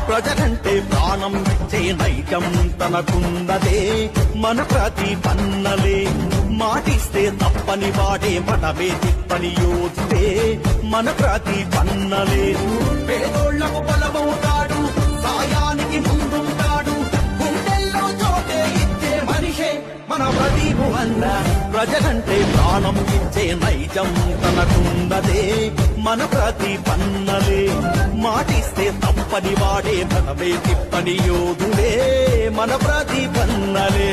ప్రజలంటే ప్రాణం ఇచ్చే నైజం తనకున్నదే మన ప్రతిపన్నలే మాటిస్తే తప్పని వాడే మనమే తిప్పని యోధుడే మన ప్రతిపన్నలే పేదోళ్లకు బలమవుతాడు సాయానికి ముందుంటాడు గుండెల్లో చోటే ఇచ్చే మనిషే మన ప్రదీపు అన్న ప్రజలంటే ప్రాణం ఇచ్చే నైజం తనకున్నదే మన ప్రతిపన్నలే మాటిస్తే తప్పని వాడే మనమే తిప్పని యోధుడే మన ప్రతిపన్నలే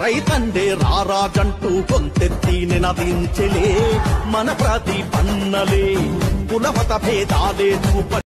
రైతండే రారాజంటూ గొంతెత్తి నినదించలే మన ప్రతిపన్నలే కులమత భేదాలే